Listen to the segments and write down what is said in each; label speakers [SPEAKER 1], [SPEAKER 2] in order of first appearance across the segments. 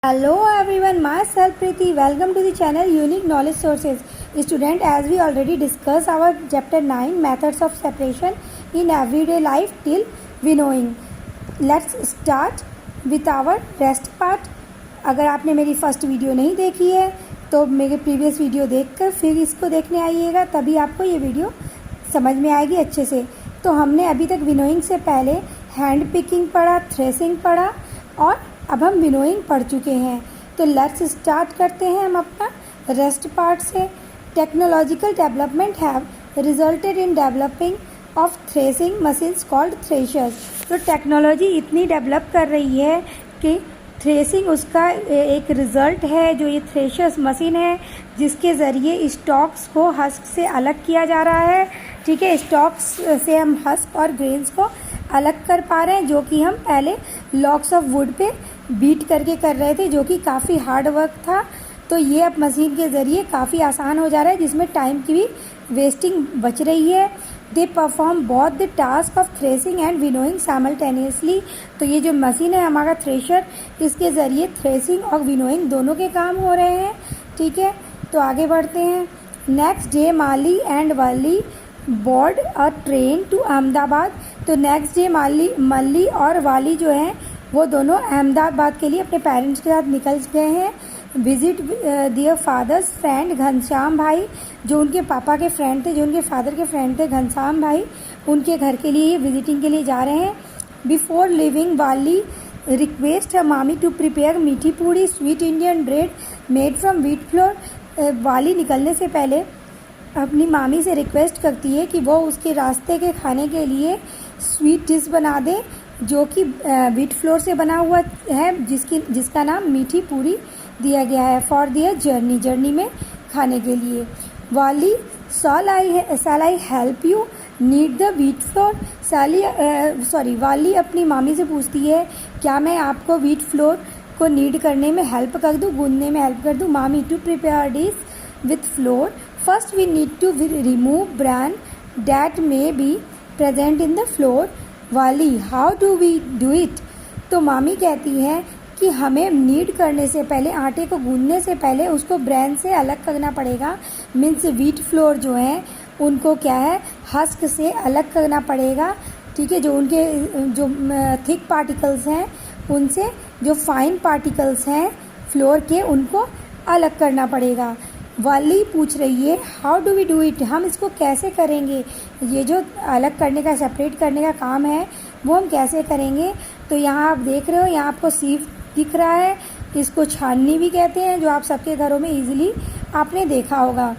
[SPEAKER 1] Hello everyone, myself Preeti. Welcome to the channel Unique Knowledge Sources. Student, as we already discussed our chapter 9 methods of separation in everyday life till winnowing. Let's start with our rest part. अगर आपने मेरी first video नहीं देखी है तो मेरे previous video देखकर फिर इसको देखने आइएगा, तभी आपको ये वीडियो समझ में आएगी अच्छे से। तो हमने अभी तक विनोइंग से पहले हैंड पिकिंग पढ़ा, थ्रेसिंग पढ़ा और अब हम विनोइंग पढ़ चुके हैं। तो लेट्स स्टार्ट करते हैं हम अपना रेस्ट पार्ट से। Technological development have resulted in developing of threshing machines called threshers. तो टेक्नोलॉजी इतनी डेवलप कर रही है कि थ्रेसिंग उसका एक रिज़ल्ट है, जो ये थ्रेशर्स मशीन है जिसके ज़रिए स्टॉक्स को हस्क से अलग किया जा रहा है। ठीक है, स्टॉक्स से हम हस्क और ग्रेन्स को अलग कर पा रहे हैं, जो कि हम पहले लॉक्स ऑफ वुड पे बीट करके कर रहे थे, जो कि काफ़ी हार्ड वर्क था। तो ये अब मशीन के ज़रिए काफ़ी आसान हो जा रहा है, जिसमें टाइम की भी वेस्टिंग बच रही है। They perform both the task of threshing and winnowing simultaneously. तो ये जो मशीन है हमारा थ्रेशर, इसके ज़रिए थ्रेसिंग और विनोइंग दोनों के काम हो रहे हैं। ठीक है, तो आगे बढ़ते हैं। Next day Malli and Valli board a train to Ahmedabad. तो नेक्स्ट डे मल्ली और वाली जो हैं वो दोनों अहमदाबाद के लिए अपने पेरेंट्स के साथ निकल गए हैं। विजिट दियर फादर्स फ्रेंड घनश्याम भाई, जो उनके पापा के फ्रेंड थे, जो उनके फादर के फ्रेंड थे घनश्याम भाई, उनके घर के लिए विजिटिंग के लिए जा रहे हैं। बिफोर लिविंग वाली रिक्वेस्ट है मामी to prepare meethi puri sweet Indian bread made from wheat flour. Wali निकलने से पहले अपनी मामी से रिक्वेस्ट करती है कि वो उसके रास्ते के खाने के लिए स्वीट डिश बना दे, जो कि व्हीट फ्लोर से बना हुआ है, जिसका नाम मीठी पूरी दिया गया है फॉर दियर जर्नी में खाने के लिए। Wali shall I help you need the wheat flour. Wali अपनी मामी से पूछती है, क्या मैं आपको व्हीट फ्लोर को नीड करने में हेल्प कर दूँ, गूंदने में हेल्प कर दूँ। Mami to prepare dish with flour first we need to remove bran that may be present in the flour. Wali how do we do it. तो मामी कहती है कि हमें नीड करने से पहले, आटे को गूंदने से पहले उसको ब्रान से अलग करना पड़ेगा। मीन्स व्हीट फ्लोर जो है उनको क्या है, हस्क से अलग करना पड़ेगा। ठीक है, जो उनके जो थिक पार्टिकल्स हैं उनसे जो फाइन पार्टिकल्स हैं फ्लोर के, उनको अलग करना पड़ेगा। वाली पूछ रही है how do we do it, हम इसको कैसे करेंगे, ये जो अलग करने का, सेपरेट करने का काम है वो हम कैसे करेंगे। तो यहाँ आप देख रहे हो, यहाँ आपको सीव दिख रहा है, इसको छाननी भी कहते हैं, जो आप सबके घरों में इजीली आपने देखा होगा।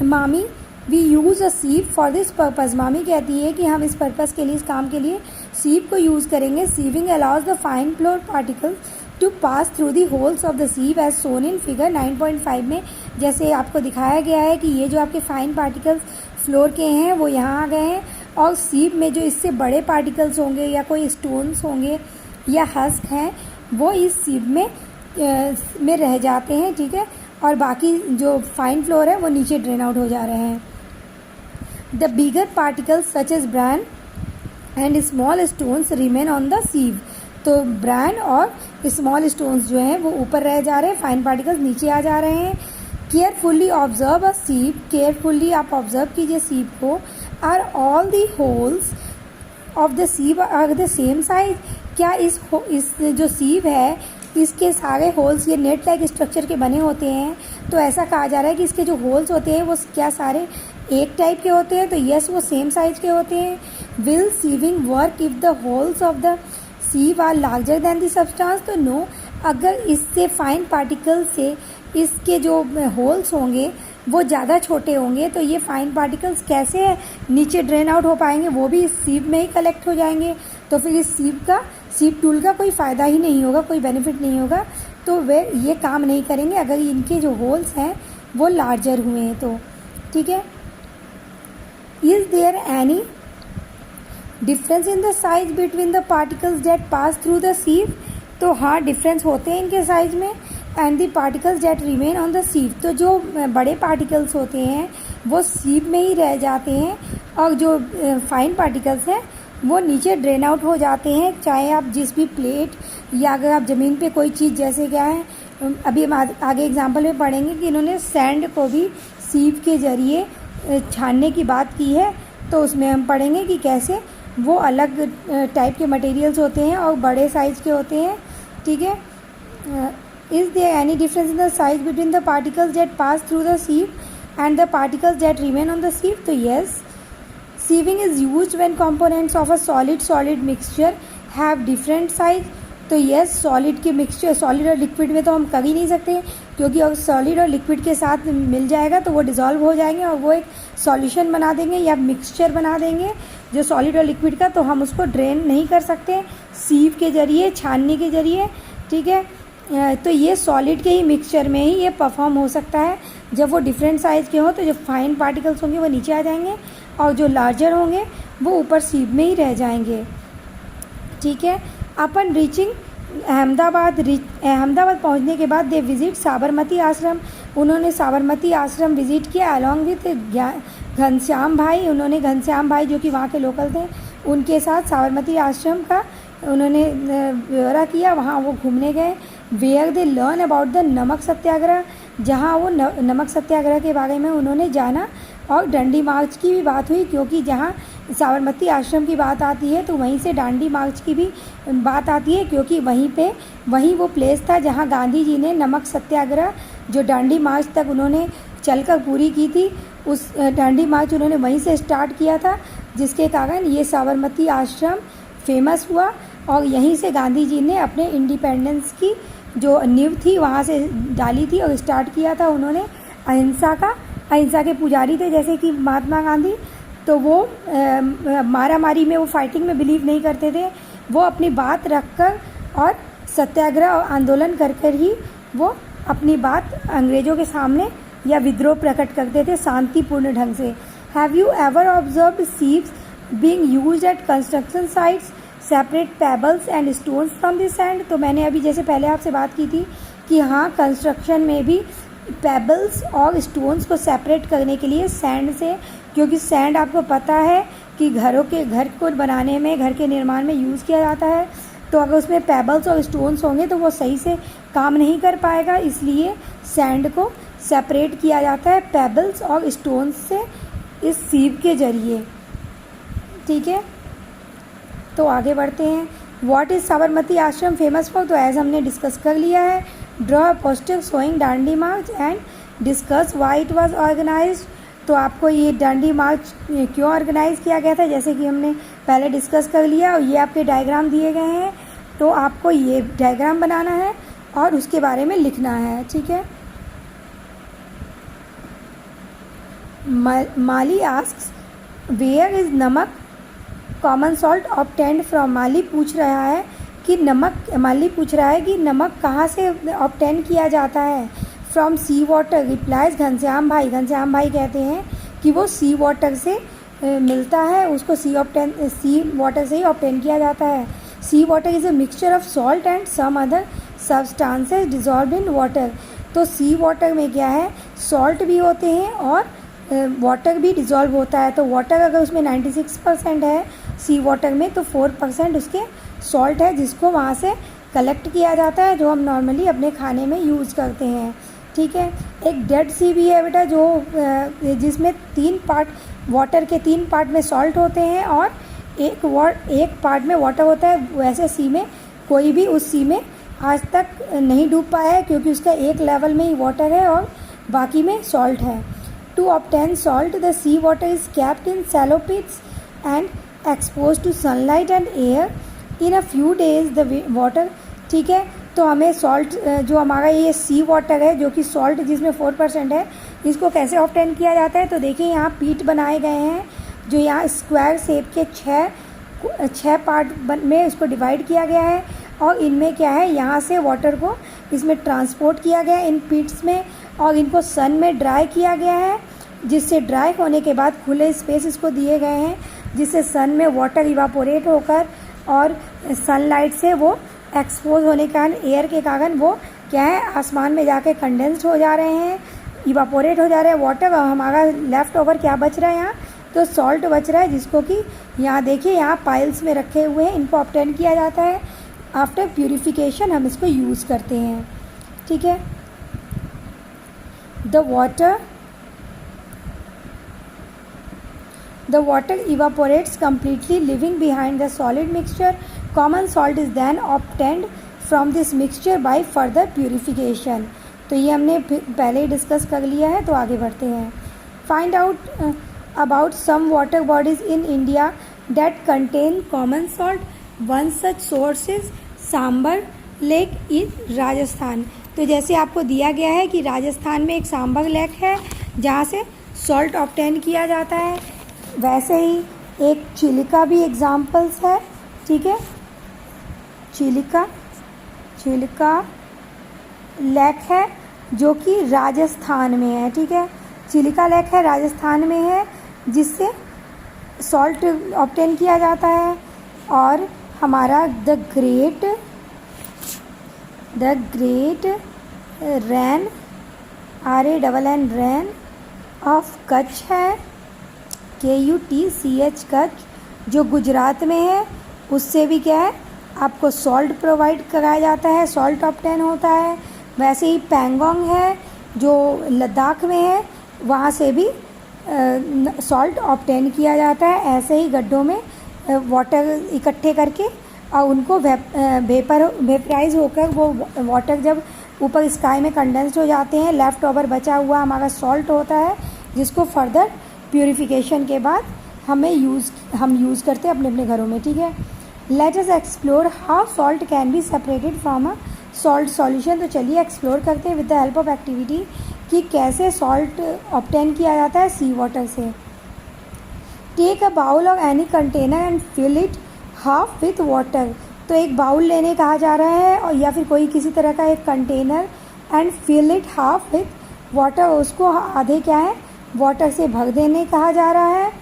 [SPEAKER 1] Mami we use a sieve for this purpose. मामी कहती है कि हम इस पर्पज़ के लिए, इस काम के लिए सीव को यूज़ करेंगे। Sieving allows the fine flour particles to pass through the holes of the sieve as shown in figure 9.5 में। जैसे आपको दिखाया गया है कि ये जो आपके फाइन पार्टिकल्स फ्लोर के हैं वो यहाँ आ गए हैं, और सीव में जो इससे बड़े पार्टिकल्स होंगे या कोई स्टोन्स होंगे या हस्क हैं वो इस सीव में रह जाते हैं। ठीक है, और बाकी जो फाइन फ्लोर है वो नीचे ड्रेन आउट हो जा रहे हैं। The bigger particles such as bran and small stones remain on the sieve. तो ब्रान और स्मॉल स्टोन्स जो हैं वो ऊपर रह जा रहे हैं, फाइन पार्टिकल्स नीचे आ जा रहे हैं। Carefully observe a sieve, carefully आप ऑब्जर्व कीजिए सीव को। Are all the holes of the sieve are the same size. क्या इस जो सीव है इसके सारे होल्स ये नेट लाइक स्ट्रक्चर के बने होते हैं, तो ऐसा कहा जा रहा है कि इसके जो होल्स होते हैं वो क्या सारे एक टाइप के होते हैं। तो यस, वो सेम साइज के होते हैं। Will sieving work if the holes of the sieve are larger than the substance. तो नो, अगर इससे फाइन पार्टिकल से इसके जो होल्स होंगे वो ज़्यादा छोटे होंगे, तो ये फाइन पार्टिकल्स कैसे नीचे ड्रेन आउट हो पाएंगे, वो भी इस सीव में ही कलेक्ट हो जाएंगे। तो फिर इस सीव टूल का कोई फ़ायदा ही नहीं होगा, कोई बेनिफिट नहीं होगा। तो वे ये काम नहीं करेंगे अगर इनके जो होल्स हैं वो लार्जर हुए हैं तो। ठीक है, is there any difference in the size between the particles that pass through the sieve. तो हाँ, डिफरेंस होते हैं इनके साइज में। And the particles that remain on the sieve. तो जो बड़े पार्टिकल्स होते हैं वो सीव में ही रह जाते हैं, और जो फाइन पार्टिकल्स हैं वो नीचे ड्रेन आउट हो जाते हैं। चाहे आप जिस भी प्लेट या अगर आप ज़मीन पे कोई चीज़, जैसे क्या है अभी हम आगे एग्जाम्पल में पढ़ेंगे कि इन्होंने सैंड को भी सीप के ज़रिए छानने की बात की है। तो उसमें हम पढ़ेंगे कि कैसे वो अलग टाइप के मटेरियल्स होते हैं और बड़े साइज़ के होते हैं। ठीक है। Is there any difference in the size between the particles that pass through the sieve and the particles that remain on the sieve? तो yes, sieving is used when components of a solid mixture have different size। तो yes, solid के mixture, solid और liquid में तो हम कर ही नहीं सकते, क्योंकि अगर सॉलिड और लिक्विड के साथ मिल जाएगा तो वो डिज़ोल्व हो जाएंगे और वो एक सॉल्यूशन बना देंगे या मिक्सचर बना देंगे जो सॉलिड और लिक्विड का। तो हम उसको ड्रेन नहीं कर सकते सीव के ज़रिए, छानने के ज़रिए। ठीक है। तो ये सॉलिड के ही मिक्सचर में ही ये परफॉर्म हो सकता है। जब वो डिफरेंट साइज़ के हों तो जो फाइन पार्टिकल्स होंगे वो नीचे आ जाएंगे और जो लार्जर होंगे वो ऊपर सीप में ही रह जाएंगे। ठीक है। अपन रीचिंग अहमदाबाद पहुंचने के बाद दे विजिट साबरमती आश्रम। उन्होंने साबरमती आश्रम विजिट किया अलॉन्ग विथ घनश्याम भाई। उन्होंने घनश्याम भाई जो कि वहाँ के लोकल थे उनके साथ साबरमती आश्रम का उन्होंने ब्यौरा किया। वहाँ वो घूमने गए। Where they learn about the Namak Satyagraha, जहाँ वो नमक सत्याग्रह के बारे में उन्होंने जाना। और डंडी मार्च की भी बात हुई, क्योंकि जहाँ साबरमती आश्रम की बात आती है तो वहीं से दांडी मार्च की भी बात आती है, क्योंकि वहीं वो प्लेस था जहाँ गांधी जी ने नमक सत्याग्रह जो दांडी मार्च तक उन्होंने चलकर पूरी की थी, उस दांडी मार्च उन्होंने वहीं से स्टार्ट किया था, जिसके कारण ये साबरमती आश्रम फेमस हुआ। और यहीं से गांधी जी ने अपने इंडिपेंडेंस की जो नींव थी वहाँ से डाली थी और स्टार्ट किया था उन्होंने अहिंसा के पुजारी थे जैसे कि महात्मा गांधी। तो वो मारा मारी में, वो फाइटिंग में बिलीव नहीं करते थे। वो अपनी बात रखकर और सत्याग्रह और आंदोलन कर कर ही वो अपनी बात अंग्रेज़ों के सामने या विद्रोह प्रकट करते थे शांतिपूर्ण ढंग से। Have you ever observed sieves being used at construction sites separate pebbles and stones from the sand? तो मैंने अभी जैसे पहले आपसे बात की थी कि हाँ, कंस्ट्रक्शन में भी पेबल्स और स्टोन्स को सेपरेट करने के लिए सैंड से, क्योंकि सैंड आपको पता है कि घर को बनाने में, घर के निर्माण में यूज़ किया जाता है। तो अगर उसमें पेबल्स और स्टोन्स होंगे तो वो सही से काम नहीं कर पाएगा, इसलिए सैंड को सेपरेट किया जाता है पेबल्स और स्टोन्स से इस सीव के ज़रिए। ठीक है। तो आगे बढ़ते हैं। What is Sabarmati Ashram famous for? तो एज हमने डिस्कस कर लिया है। Draw a poster showing Dandi march and discuss why it was organised. तो आपको ये दांडी मार्च क्यों ऑर्गेनाइज किया गया था, जैसे कि हमने पहले डिस्कस कर लिया। और ये आपके डायग्राम दिए गए हैं, तो आपको ये डायग्राम बनाना है और उसके बारे में लिखना है। ठीक है। माली आस्क्स वेयर इज़ नमक कॉमन सॉल्ट ऑब्टेन्ड फ्रॉम? माली पूछ रहा है कि नमक कहाँ से ऑब्टेन किया जाता है? From sea water, replies Ghanshyam bhai कहते हैं कि वो सी वाटर से मिलता है, उसको सी वाटर से ही ऑब्टेन किया जाता है। Sea water is a mixture of salt and some other substances dissolved in water. तो सी वाटर में क्या है, सॉल्ट भी होते हैं और वाटर भी डिज़ोल्व होता है। तो वाटर अगर उसमें 96% है सी वाटर में, तो 4% उसके सॉल्ट है, जिसको वहाँ से कलेक्ट किया जाता है, जो हम नॉर्मली अपने खाने में यूज़ करते हैं। ठीक है। एक डेड सी भी है बेटा, जो जिसमें 3 पार्ट, वाटर के 3 पार्ट में सॉल्ट होते हैं और एक पार्ट में वाटर होता है। वैसे सी में कोई भी उस सी में आज तक नहीं डूब पाया है, क्योंकि उसका एक लेवल में ही वाटर है और बाकी में सॉल्ट है। To obtain salt the sea water is kept in shallow pits and expose to sunlight and air in a few days the water. ठीक है। तो हमें सॉल्ट, जो हमारा ये सी वाटर है, जो कि सॉल्ट जिसमें 4% है, इसको कैसे ऑब्टेन किया जाता है? तो देखिए यहाँ पीट बनाए गए हैं, जो यहाँ स्क्वायर शेप के 6 पार्ट में इसको डिवाइड किया गया है। और इनमें क्या है, यहाँ से वाटर को इसमें ट्रांसपोर्ट किया गया है इन पिट्स में, और इनको सन में ड्राई किया गया है, जिससे ड्राई होने के बाद खुले स्पेस इसको दिए गए हैं, जिससे सन में वाटर इवापोरेट होकर और सनलाइट से वो एक्सपोज होने के कारण, एयर के कारण वो क्या है, आसमान में जाके कंडेंस्ड हो जा रहे हैं, इवापोरेट हो जा रहे हैं वाटर। और हमारा लेफ़्ट ओवर क्या बच रहा है यहाँ, तो सॉल्ट बच रहा है, जिसको कि यहाँ देखिए यहाँ पाइल्स में रखे हुए हैं, इनको ऑब्टेन किया जाता है। आफ्टर प्यूरिफिकेशन हम इसको यूज़ करते हैं। ठीक है। The water evaporates completely, leaving behind the solid mixture. Common salt is then obtained from this mixture by further purification. तो ये हमने पहले ही डिस्कस कर लिया है, तो आगे बढ़ते हैं। Find out about some water bodies in India that contain common salt. One such source is Sambhar lake in Rajasthan. तो जैसे आपको दिया गया है कि राजस्थान में एक सांबर लेक है जहाँ से सॉल्ट ऑब्टेन किया जाता है, वैसे ही एक चिलिका भी एग्जाम्पल्स है, ठीक है। चिलिका लेक है जो कि राजस्थान में है, ठीक है। चिलिका लेक है, राजस्थान में है, जिससे सॉल्ट ऑब्टेन किया जाता है। और हमारा the great Rann RANN Rann of Kutch है, KUTCH कच्छ, जो गुजरात में है। उससे भी क्या है, आपको सॉल्ट प्रोवाइड कराया जाता है, सॉल्ट ऑब्टेन होता है। वैसे ही पैंगोंग है जो लद्दाख में है, वहाँ से भी सॉल्ट ऑब्टेन किया जाता है। ऐसे ही गड्ढों में वाटर इकट्ठे करके और उनको वेपराइज होकर वो वाटर जब ऊपर स्काई में कंडेंस्ड हो जाते हैं, लेफ़्ट ओवर बचा हुआ हमारा सॉल्ट होता है, जिसको फर्दर प्यूरिफिकेशन के बाद हम यूज़ करते हैं अपने अपने घरों में, ठीक है। Let us explore how salt can be separated from a salt solution. तो चलिए एक्सप्लोर करते हैं with the help of activity कि कैसे सॉल्ट ऑब्टेन किया जाता है सी वाटर से। Take a bowl of any container and fill it half with water. तो एक बाउल लेने कहा जा रहा है, और या फिर कोई किसी तरह का एक container, and fill it half with water, उसको आधे क्या है वाटर से भर देने कहा जा रहा है।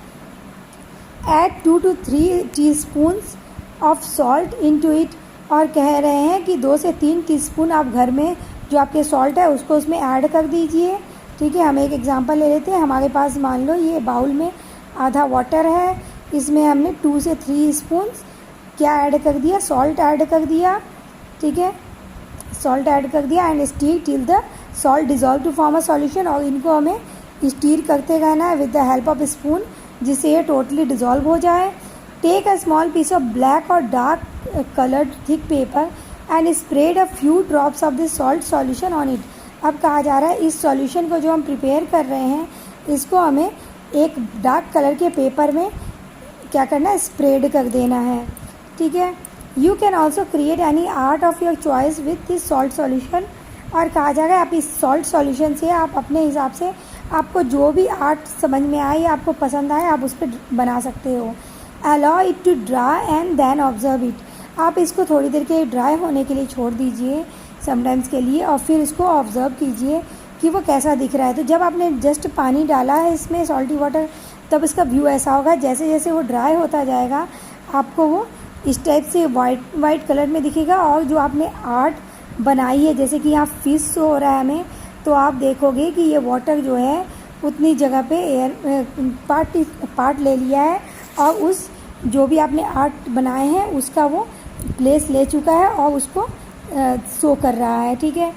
[SPEAKER 1] Add 2 to 3 teaspoons of salt into it. और कह रहे हैं कि 2 से 3 टीस्पून आप घर में जो आपके सॉल्ट है उसको उसमें ऐड कर दीजिए, ठीक है। हम एक एग्जांपल ले लेते हैं। हमारे पास मान लो ये बाउल में आधा वाटर है, इसमें हमने 2 से 3 स्पून्स क्या ऐड कर दिया, सॉल्ट ऐड कर दिया, ठीक है। सॉल्ट ऐड कर दिया and stir till the salt dissolve to form a solution. और इनको हमें स्टीर करते रहना है with the help of spoon, जिससे ये टोटली डिजॉल्व हो जाए। Take a small piece of black और dark coloured thick paper and spread a few drops of this salt solution on it. अब कहा जा रहा है इस सॉल्यूशन को जो हम प्रिपेयर कर रहे हैं, इसको हमें एक डार्क कलर के पेपर में क्या करना है, स्प्रेड कर देना है, ठीक है। You can also create any art of your choice with this salt solution. और कहा जा रहा है आप इस सॉल्ट सॉल्यूशन से आप अपने हिसाब से आपको जो भी आर्ट समझ में आए या आपको पसंद आए आप उस पर बना सकते हो। Allow it to dry and then observe it. आप इसको थोड़ी देर के ड्राई होने के लिए छोड़ दीजिए समटाइम्स के लिए, और फिर इसको ऑब्जर्व कीजिए कि वो कैसा दिख रहा है। तो जब आपने जस्ट पानी डाला है इसमें सॉल्टी वाटर, तब इसका व्यू ऐसा होगा। जैसे जैसे वो ड्राई होता जाएगा आपको वो इस टाइप से वाइट कलर में दिखेगा। और जो आपने आर्ट बनाई है, जैसे कि यहाँ फिश शो हो रहा है हमें, तो आप देखोगे कि ये वाटर जो है उतनी जगह पे एयर पार्ट ले लिया है, और उस जो भी आपने आर्ट बनाए हैं उसका वो प्लेस ले चुका है और उसको शो कर रहा है, ठीक है।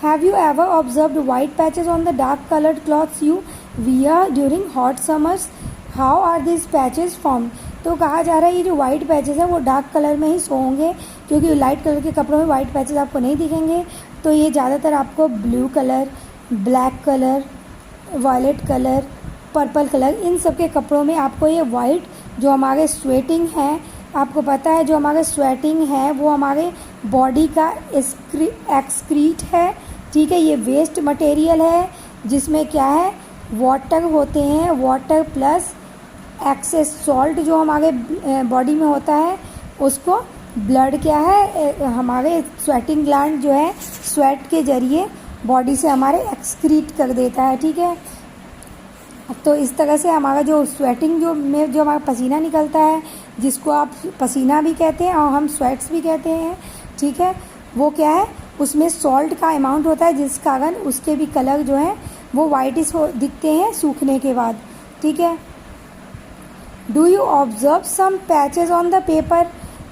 [SPEAKER 1] Have you ever observed white patches on the dark coloured clothes you wear during hot summers? How are this patches form? तो कहा जा रहा है ये जो वाइट पैचेस हैं वो डार्क कलर में ही शो होंगे, क्योंकि लाइट कलर के कपड़ों में वाइट पैचेस आपको नहीं दिखेंगे। तो ये ज़्यादातर आपको blue colour, black colour, violet colour, purple colour, इन सब के कपड़ों में आपको ये वाइट जो हमारे स्वेटिंग है, आपको पता है जो हमारे स्वेटिंग है वो हमारे बॉडी का एक्सक्रीट है, ठीक है। ये वेस्ट मटेरियल है जिसमें क्या है वाटर होते हैं, वाटर प्लस एक्सेस सॉल्ट जो हमारे बॉडी में होता है उसको ब्लड क्या है हमारे स्वेटिंग ग्लैंड जो है स्वेट के ज़रिए बॉडी से हमारे एक्सक्रीट कर देता है, ठीक है। तो इस तरह से हमारा जो स्वेटिंग जो हमारा पसीना निकलता है, जिसको आप पसीना भी कहते हैं और हम स्वेट्स भी कहते हैं, ठीक है, वो क्या है उसमें सॉल्ट का अमाउंट होता है, जिस कारण उसके भी कलर जो है वो वाइटिश दिखते हैं सूखने के बाद, ठीक है। Do you observe some patches on the paper?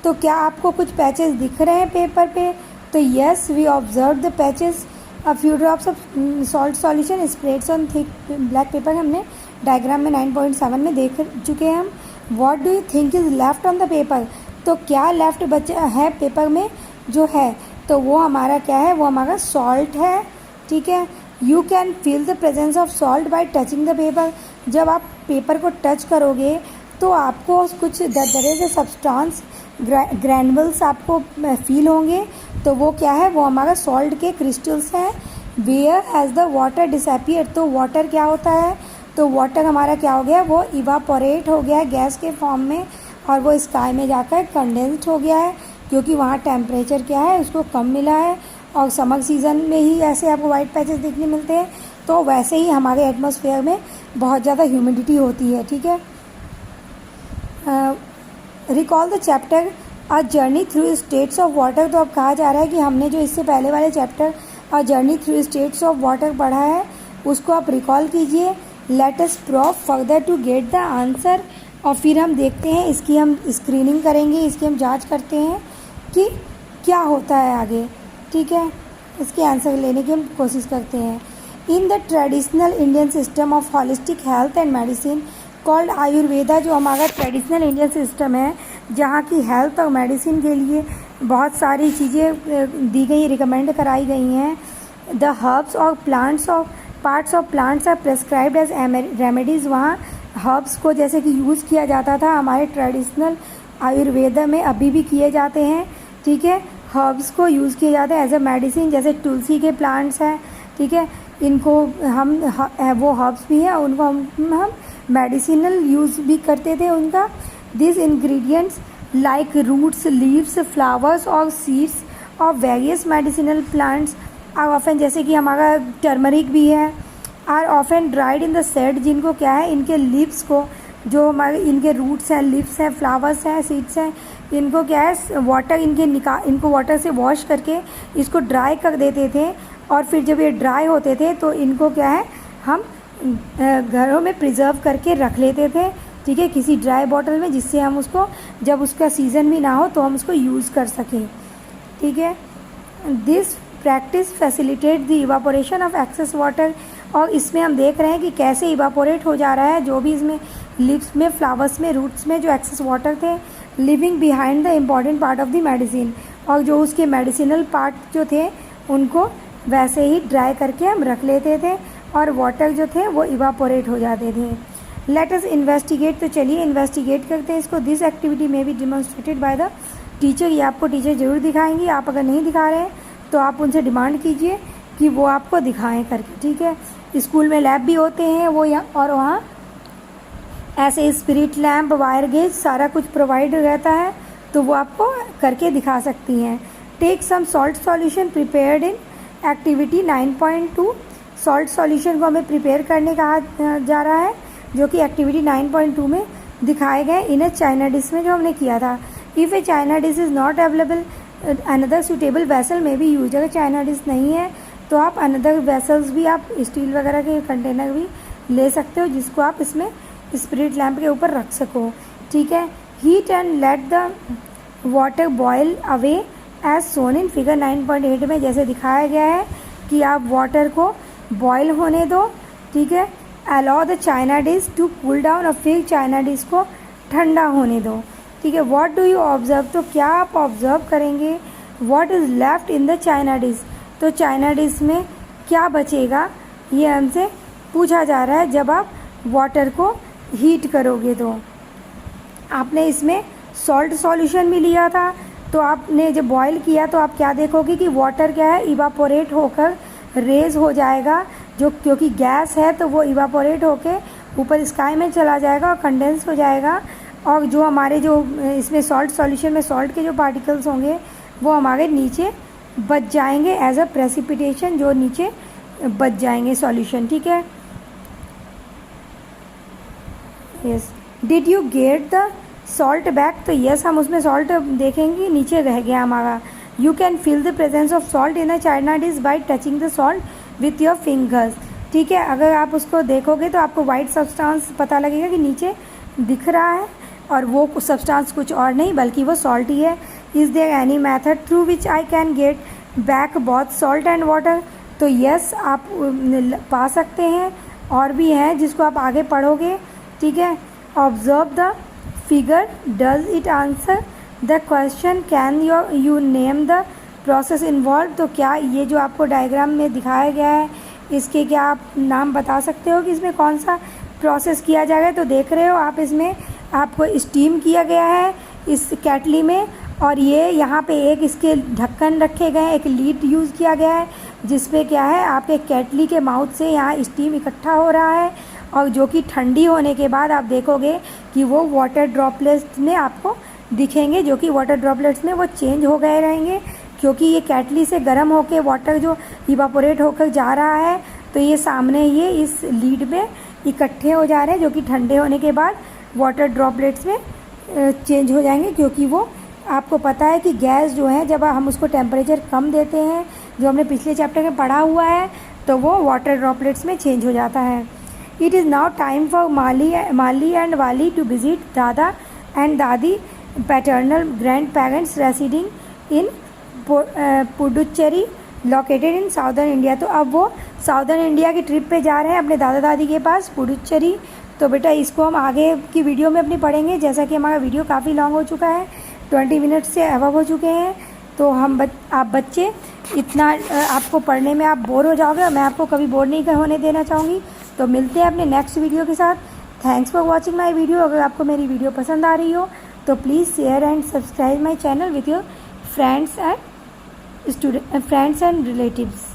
[SPEAKER 1] तो क्या आपको कुछ पैचेस दिख रहे हैं पेपर पे? तो yes we observe the patches a few drops of salt solution spreads on thick black paper, हमने डायग्राम में 9.7 में देख चुके हैं हम। What do you think is left on the paper, तो क्या लेफ्ट बचा है पेपर में जो है, तो वो हमारा क्या है, वो हमारा सॉल्ट है। ठीक है, you can feel the presence of salt bye touching the paper, जब आप पेपर को टच करोगे तो आपको कुछ दरदरे से सब्सटेंस ग्रैनुअल्स आपको फील होंगे, तो वो क्या है, वो हमारा सॉल्ट के क्रिस्टल्स हैं। Where has the water disappear, तो वाटर क्या होता है, तो वाटर हमारा क्या हो गया, वो इवापोरेट हो गया है गैस के फॉर्म में, और वो स्काई में जाकर कंडेंस्ड हो गया है, क्योंकि वहाँ टेम्परेचर क्या है, उसको कम मिला है। और समर सीज़न में ही ऐसे आपको वाइट पैचेस देखने मिलते हैं, तो वैसे ही हमारे एटमॉस्फेयर में बहुत ज़्यादा ह्यूमिडिटी होती है। ठीक है, recall the chapter a journey through states of water, तो अब कहा जा रहा है कि हमने जो इससे पहले वाले chapter a journey through states of water पढ़ा है उसको आप रिकॉल कीजिए। Let us probe further to get the answer, और फिर हम देखते हैं, इसकी हम स्क्रीनिंग करेंगे, इसकी हम जांच करते हैं कि क्या होता है आगे। ठीक है, इसके आंसर लेने की हम कोशिश करते हैं। In the traditional Indian system of holistic health and medicine called Ayurveda, जो हमारा ट्रेडिशनल इंडियन सिस्टम है जहाँ की हेल्थ और मेडिसिन के लिए बहुत सारी चीज़ें दी गई, रिकमेंड कराई गई हैं। द हर्ब्स और plants of parts of plants are prescribed as remedies, वहाँ हर्ब्स को जैसे कि यूज़ किया जाता था हमारे ट्रेडिशनल आयुर्वेदा में अभी भी किए जाते हैं। ठीक है, हर्ब्स को यूज़ किए जाते हैं एज अ मेडिसिन, जैसे तुलसी के प्लांट्स हैं। ठीक है, इनको हम वो हर्ब्स भी हैं, उनको हम मेडिसिनल यूज़ भी करते थे उनका। This ingredients like roots, leaves, flowers और seeds of various medicinal plants are often, जैसे कि हमारा टर्मरिक भी है, are often dried in the shade, जिनको क्या है, इनके लीव्स को, जो हमारे इनके रूट्स हैं, लीव्स हैं, फ्लावर्स हैं, सीड्स हैं, इनको क्या है, वाटर इनको वाटर से वॉश करके इसको ड्राई कर देते थे, और फिर जब ये ड्राई होते थे तो इनको क्या है, हम घरों में प्रिजर्व करके रख लेते थे। ठीक है, किसी ड्राई बॉटल में, जिससे हम उसको जब उसका सीज़न भी ना हो तो हम उसको यूज़ कर सकें। ठीक है, this practice facilitate the evaporation of excess water, और इसमें हम देख रहे हैं कि कैसे इवापोरेट हो जा रहा है जो भी इसमें लीव्स में, फ्लावर्स में, रूट्स में जो एक्सेस वाटर थे, living behind the important part of the medicine, और जो उसके मेडिसिनल पार्ट जो थे उनको वैसे ही ड्राई करके हम रख लेते थे, और वाटर जो थे वो इवापोरेट हो जाते थे। लेट अस इन्वेस्टिगेट, तो चलिए इन्वेस्टिगेट करते हैं इसको। दिस एक्टिविटी में B demonstrated by the teacher, ये आपको टीचर ज़रूर दिखाएंगी। आप अगर नहीं दिखा रहे हैं तो आप उनसे डिमांड कीजिए कि वो आपको दिखाएं करके। ठीक है, स्कूल में लैब भी होते हैं वो और वहाँ ऐसे स्पिरिट लैम्प, वायर गेज, सारा कुछ प्रोवाइड रहता है, तो वो आपको करके दिखा सकती हैं। Take some salt solution prepared in activity 9.2, salt solution को हमें प्रिपेयर करने कहा जा रहा है, जो कि एक्टिविटी 9.2 में दिखाए गए इन अ चाइना डिश में जो हमने किया था। If A China dish is not available another suitable vessel में भी यूज, अगर चाइना डिश नहीं है तो आप अनदर वेसल्स भी, आप स्टील वगैरह के कंटेनर भी ले सकते हो, जिसको आप इसमें स्पिरिट लैम्प के ऊपर रख सको। ठीक है, heat and let the water boil away as shown in figure 9.8 में जैसे दिखाया गया है कि आप वाटर को बॉयल होने दो। ठीक है, allow the china dish to cool down, और फिर चाइना डिश को ठंडा होने दो। ठीक है, व्हाट डू यू ऑब्जर्व, तो क्या आप ऑब्जर्व करेंगे, what is left in the china dish, तो चाइना डिश में क्या बचेगा, ये हमसे पूछा जा रहा है। जब आप वाटर को हीट करोगे तो आपने इसमें सॉल्ट सॉल्यूशन भी लिया था, तो आपने जब बॉयल किया तो आप क्या देखोगे कि वाटर क्या है, इवापोरेट होकर रेज हो जाएगा, जो क्योंकि गैस है तो वो इवापोरेट होके ऊपर स्काई में चला जाएगा और कंडेंस हो जाएगा, और जो हमारे जो इसमें सॉल्ट सॉल्यूशन में सॉल्ट के जो पार्टिकल्स होंगे वो हमारे नीचे बच जाएंगे एज अ प्रेसिपिटेशन, जो नीचे बच जाएंगे सॉल्यूशन। ठीक है, yes, did you get the salt back, तो यस, हम उसमें सॉल्ट देखेंगे नीचे रह गया हमारा। You can feel the presence of salt in a China dish by touching the salt with your fingers. ठीक है, अगर आप उसको देखोगे तो आपको वाइट सब्सटेंस पता लगेगा कि नीचे दिख रहा है, और वो सब्सटेंस कुछ और नहीं बल्कि वो सॉल्ट ही है। Is there any method through which I can get back both salt and water, तो यस आप पा सकते हैं, और भी हैं जिसको आप आगे पढ़ोगे, ठीक है। Observe the figure, does it answer the question, can you name the process involve. तो क्या ये जो आपको डायग्राम में दिखाया गया है, इसके क्या आप नाम बता सकते हो कि इसमें कौन सा प्रोसेस किया जाएगा। तो देख रहे हो आप, इसमें आपको स्टीम किया गया है इस केटली में, और ये यहाँ पे एक इसके ढक्कन रखे गए हैं, एक लीड यूज़ किया गया है जिस पे क्या है आपके केटली के माउथ से यहाँ स्टीम इकट्ठा हो रहा है, और जो कि ठंडी होने के बाद आप देखोगे कि वो वाटर ड्रॉपलेट्स में आपको दिखेंगे, जो कि वाटर ड्रॉपलेट्स में वो चेंज हो गए रहेंगे, क्योंकि ये केटली से गर्म होकर वाटर जो इवापोरेट होकर जा रहा है, तो ये सामने ये इस लीड में इकट्ठे हो जा रहे हैं, जो कि ठंडे होने के बाद वाटर ड्रॉपलेट्स में चेंज हो जाएंगे। क्योंकि वो आपको पता है कि गैस जो है जब हम उसको टेम्परेचर कम देते हैं, जो हमने पिछले चैप्टर में पढ़ा हुआ है, तो वो वाटर ड्रॉपलेट्स में चेंज हो जाता है। It is now time for Mali and वाली टू विजिट दादा एंड दादी paternal grand parents residing in Puducherry located in southern India. तो अब वो साउदर्न इंडिया की ट्रिप पे जा रहे हैं अपने दादा दादी के पास, पुडुचेरी। तो बेटा इसको हम आगे की वीडियो में अपनी पढ़ेंगे, जैसा कि हमारा वीडियो काफ़ी लॉन्ग हो चुका है, 20 मिनट से अबव हो चुके हैं। तो आप बच्चे इतना आपको पढ़ने में आप बोर हो जाओगे, और मैं आपको कभी बोर नहीं होने देना चाहूँगी। तो मिलते हैं अपने नेक्स्ट वीडियो के साथ। Thanks for watching my video. अगर आपको मेरी वीडियो पसंद आ रही हो तो please share and subscribe my channel with your friends and relatives.